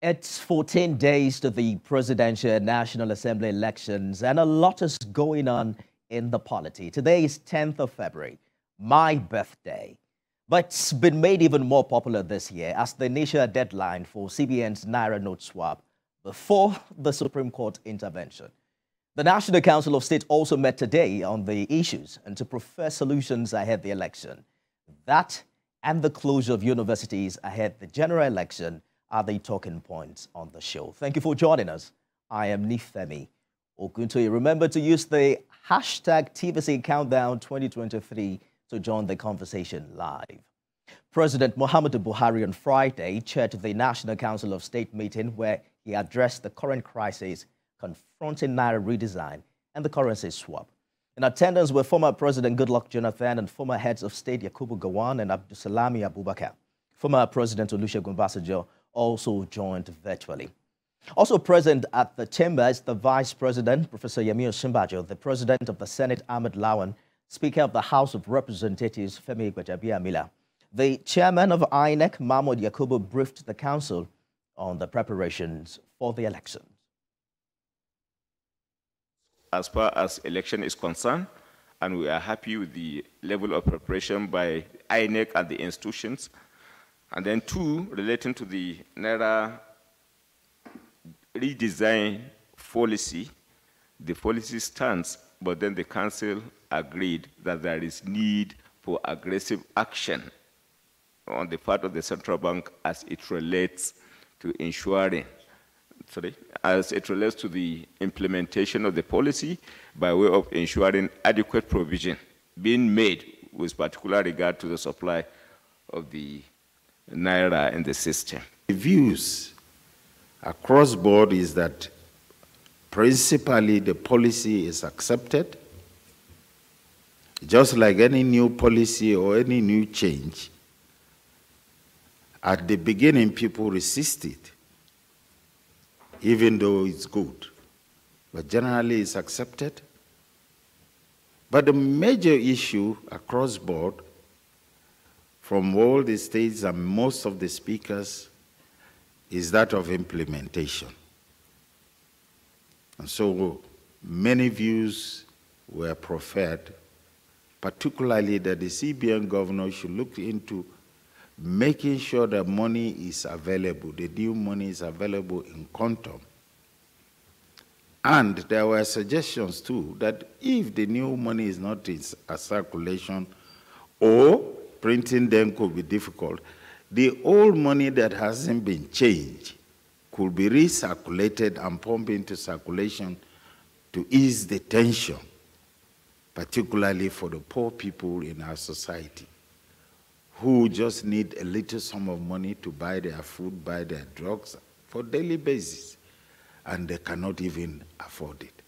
It's 14 days to the presidential and National Assembly elections, and a lot is going on in the polity. Today is 10th of February, my birthday. But it's been made even more popular this year as the initial deadline for CBN's naira note swap before the Supreme Court intervention. The National Council of State also met today on the issues and to prefer solutions ahead the election. That and the closure of universities ahead the general election are the talking points on the show. Thank you for joining us. I am Femi. Remember to use the hashtag TVC Countdown 2023 to join the conversation live. President Muhammmadu Buhari on Friday chaired the National Council of State meeting where he addressed the current crisis confronting naira redesign and the currency swap. In attendance were former President Goodluck Jonathan and former heads of state Yakubu Gowon and Abdulsalami Abubakar. Former President Olusegun Obasanjo also joined virtually. Also present at the chamber is the Vice President, Professor Yemi Osinbajo, the President of the Senate, Ahmad Lawan, Speaker of the House of Representatives, Femi Gbajabiamila. The Chairman of INEC, Mahmoud Yakubu, briefed the Council on the preparations for the elections. As far as election is concerned, and we are happy with the level of preparation by INEC and the institutions. And then two, relating to the naira redesign policy, the policy stands, but then the council agreed that there is need for aggressive action on the part of the central bank as it relates to ensuring, as it relates to the implementation of the policy by way of ensuring adequate provision being made with particular regard to the supply of the naira in the system. The views across board is that principally the policy is accepted. Just like any new policy or any new change, at the beginning people resist it, even though it's good. But generally it's accepted. But the major issue across board from all the states and most of the speakers is that of implementation. And so many views were proffered, particularly that the CBN governor should look into making sure that money is available, the new money is available in quantum. And there were suggestions too that if the new money is not in circulation or printing them could be difficult, the old money that hasn't been changed could be recirculated and pumped into circulation to ease the tension, particularly for the poor people in our society who just need a little sum of money to buy their food, buy their drugs for daily basis, and they cannot even afford it.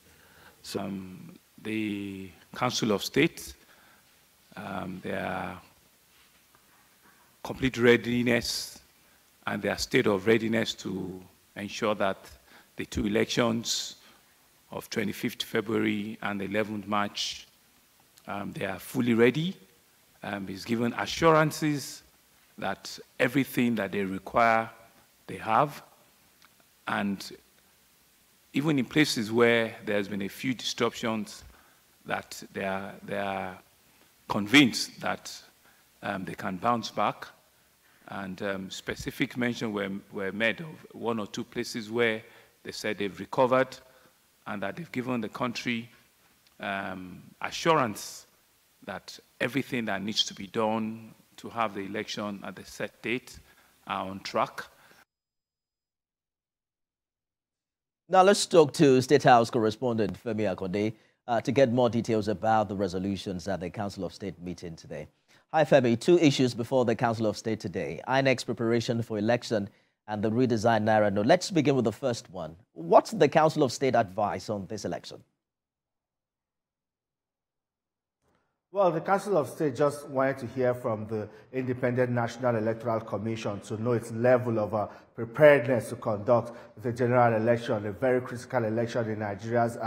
So the Council of State, their complete readiness and their state of readiness to ensure that the two elections of 25th February and 11th March, they are fully ready. Is given assurances that everything that they require, they have. And even in places where there's been a few disruptions, that they are convinced that they can bounce back. And specific mention were made of one or two places where they said they've recovered and that they've given the country assurance that everything that needs to be done to have the election at the set date are on track. Now let's talk to State House correspondent Femi to get more details about the resolutions at the Council of State meeting today. Hi Femi, two issues before the Council of State today: INEC's preparation for election and the redesigned naira note. Let's begin with the first one. What's the Council of State advice on this election? Well, the Council of State just wanted to hear from the Independent National Electoral Commission to know its level of preparedness to conduct the general election, a very critical election in Nigeria's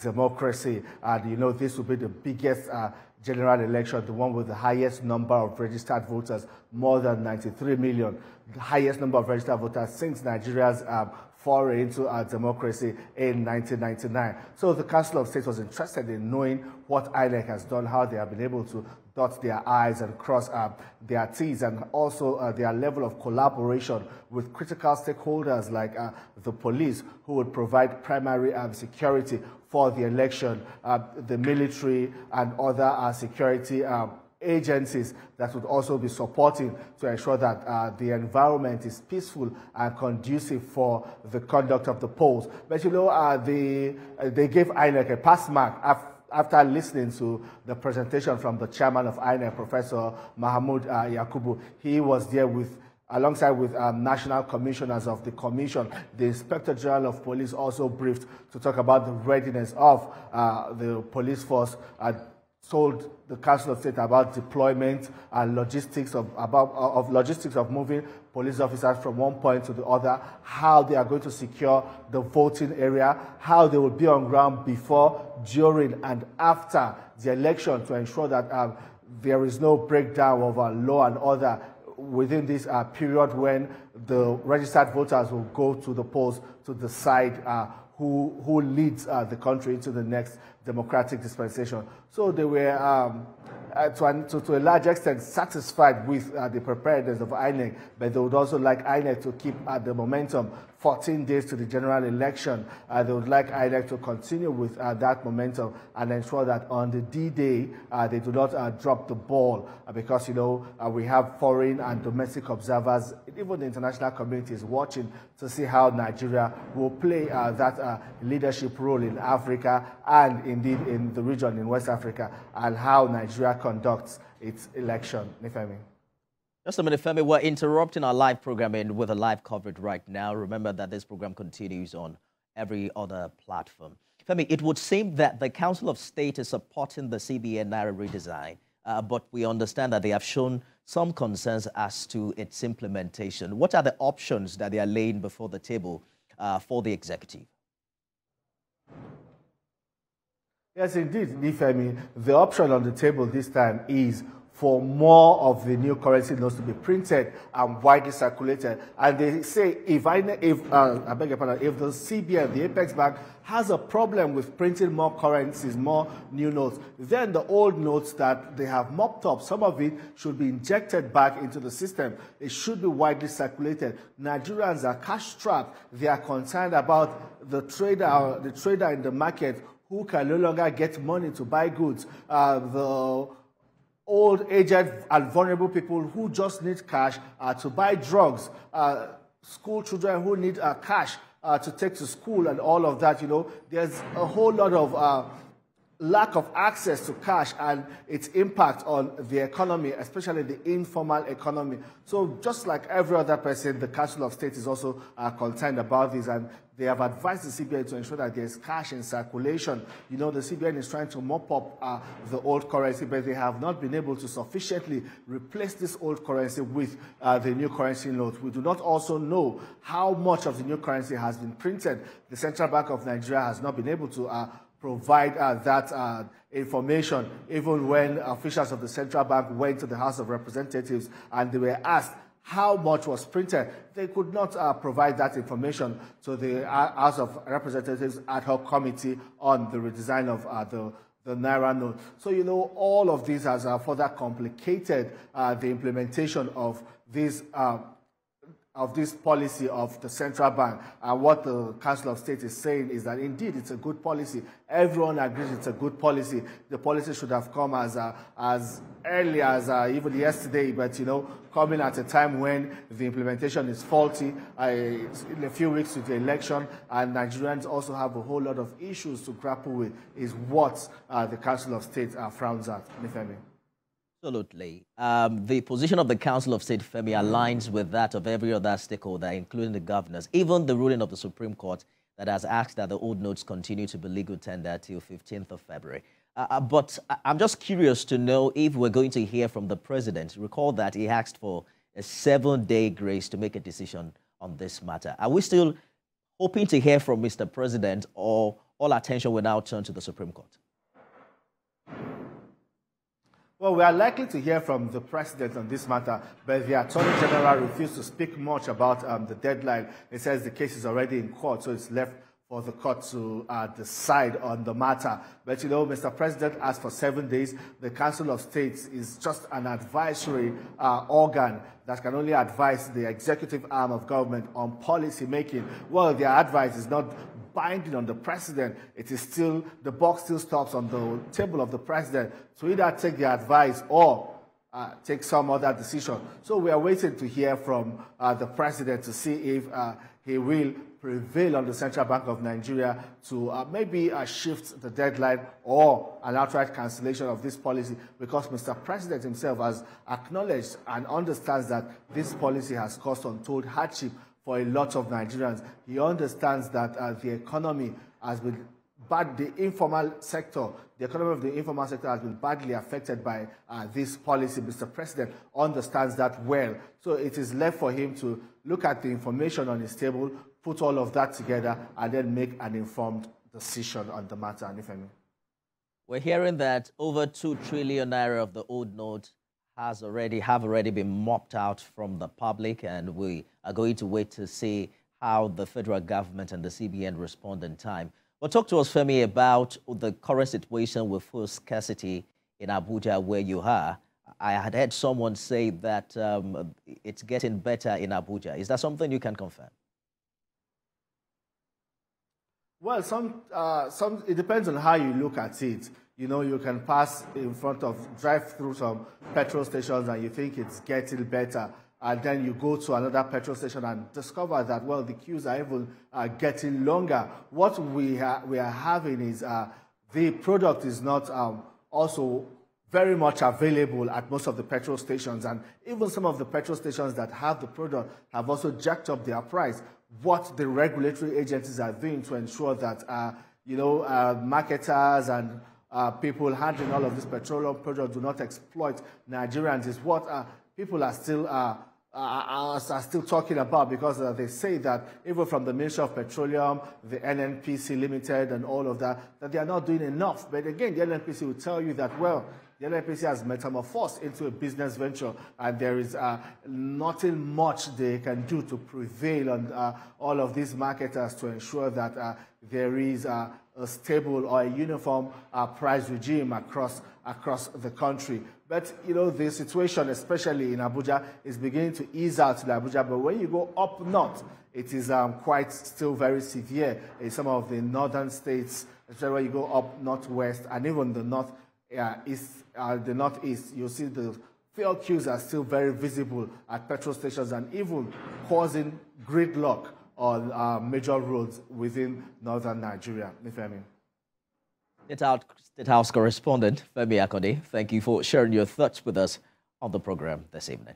democracy. And, you know, this will be the biggest general election, the one with the highest number of registered voters, more than 93 million, the highest number of registered voters since Nigeria's foray into democracy in 1999. So the Council of State was interested in knowing what INEC has done, how they have been able to dot their I's and cross their T's, and also their level of collaboration with critical stakeholders like the police, who would provide primary security for the election, the military and other security agencies that would also be supporting to ensure that the environment is peaceful and conducive for the conduct of the polls. But you know, they gave INEC a pass mark after listening to the presentation from the chairman of INEC, Professor Muhammmadu Yakubu. He was there alongside with national commissioners of the commission. The Inspector General of Police also briefed to talk about the readiness of the police force, told the Council of State about deployment and logistics of moving police officers from one point to the other, how they are going to secure the voting area, how they will be on ground before, during, and after the election to ensure that there is no breakdown of law and order within this period when the registered voters will go to the polls to decide who leads the country into the next democratic dispensation. So they were, to a large extent, satisfied with the preparedness of INEC, but they would also like INEC to keep the momentum 14 days to the general election. They would like INEC to continue with that momentum and ensure that on the D-Day, they do not drop the ball because, you know, we have foreign and domestic observers, even the international community is watching to see how Nigeria will play that leadership role in Africa and indeed in the region in West Africa, and how Nigeria conducts its election. Femi. Just a minute, Femi. We're interrupting our live programming with a live coverage right now. Remember that this program continues on every other platform. Femi, it would seem that the Council of State is supporting the CBN naira redesign, but we understand that they have shown some concerns as to its implementation. What are the options that they are laying before the table for the executive? Yes, indeed, Femi. The option on the table this time is for more of the new currency notes to be printed and widely circulated. And they say if the CBN, the Apex Bank, has a problem with printing more currencies, more new notes, then the old notes that they have mopped up, some of it should be injected back into the system. It should be widely circulated. Nigerians are cash-strapped. They are concerned about the trader in the market who can no longer get money to buy goods. The old, aged, and vulnerable people who just need cash to buy drugs, school children who need cash to take to school and all of that. You know, there's a whole lot of lack of access to cash and its impact on the economy, especially the informal economy. So just like every other person, the Council of State is also concerned about this, and they have advised the CBN to ensure that there's cash in circulation. You know, the CBN is trying to mop up the old currency, but they have not been able to sufficiently replace this old currency with the new currency notes. We do not also know how much of the new currency has been printed. The Central Bank of Nigeria has not been able to provide that information, even when officials of the Central Bank went to the House of Representatives and they were asked how much was printed. They could not provide that information to the House of Representatives ad hoc committee on the redesign of the naira note. So, you know, all of this has further complicated the implementation of this policy of the central bank. And what the Council of State is saying is that indeed it's a good policy. Everyone agrees it's a good policy. The policy should have come as early as even yesterday, but you know, coming at a time when the implementation is faulty, in a few weeks to the election, and Nigerians also have a whole lot of issues to grapple with, is what the Council of State frowns at. Femi. Absolutely. The position of the Council of State, Femi, aligns with that of every other stakeholder, including the governors, even the ruling of the Supreme Court that has asked that the old notes continue to be legal tender till 15th of February. But I'm just curious to know if we're going to hear from the president. Recall that he asked for a 7-day grace to make a decision on this matter. Are we still hoping to hear from Mr. President, or all attention will now turn to the Supreme Court? Well, we are likely to hear from the president on this matter, but the Attorney General refused to speak much about the deadline. It says the case is already in court, so it's left for the court to decide on the matter. But, you know, Mr. President asked for 7 days. The Council of States is just an advisory organ that can only advise the executive arm of government on policy making. Well, their advice is not binding on the president. It is still, the buck still stops on the table of the president to either take the advice or take some other decision. So we are waiting to hear from the president to see if he will prevail on the Central Bank of Nigeria to maybe shift the deadline or an outright cancellation of this policy, because Mr. President himself has acknowledged and understands that this policy has caused untold hardship for a lot of Nigerians. He understands that the economy has been bad, the informal sector, the economy of the informal sector has been badly affected by this policy. Mr. President understands that well. So it is left for him to look at the information on his table, put all of that together, and then make an informed decision on the matter. And Femi. We're hearing that over 2 trillion naira of the old note have already been mopped out from the public, and we are going to wait to see how the federal government and the CBN respond in time. But talk to us, Femi, about the current situation with food scarcity in Abuja, where you are. I had heard someone say that it's getting better in Abuja. Is that something you can confirm? Well, it depends on how you look at it. You know, you can drive through some petrol stations and you think it's getting better. And then you go to another petrol station and discover that, well, the queues are even getting longer. What we are having is the product is not also very much available at most of the petrol stations. And even some of the petrol stations that have the product have also jacked up their price. What the regulatory agencies are doing to ensure that, marketers and people handling all of this petroleum product do not exploit Nigerians is what people are still talking about, because they say that even from the Ministry of Petroleum, the NNPC Limited and all of that they are not doing enough. But again, the NNPC will tell you that, well, the NNPC has metamorphosed into a business venture, and there is nothing much they can do to prevail on all of these marketers to ensure that there is a stable or a uniform price regime across the country. But, you know, the situation, especially in Abuja, is beginning to ease out in Abuja. But when you go up north, it is quite still very severe in some of the northern states, especially when you go up northwest and even the northeast, you'll see the fuel queues are still very visible at petrol stations and even causing gridlock on major roads within northern Nigeria. Femi. State House correspondent Femi Akode, thank you for sharing your thoughts with us on the program this evening.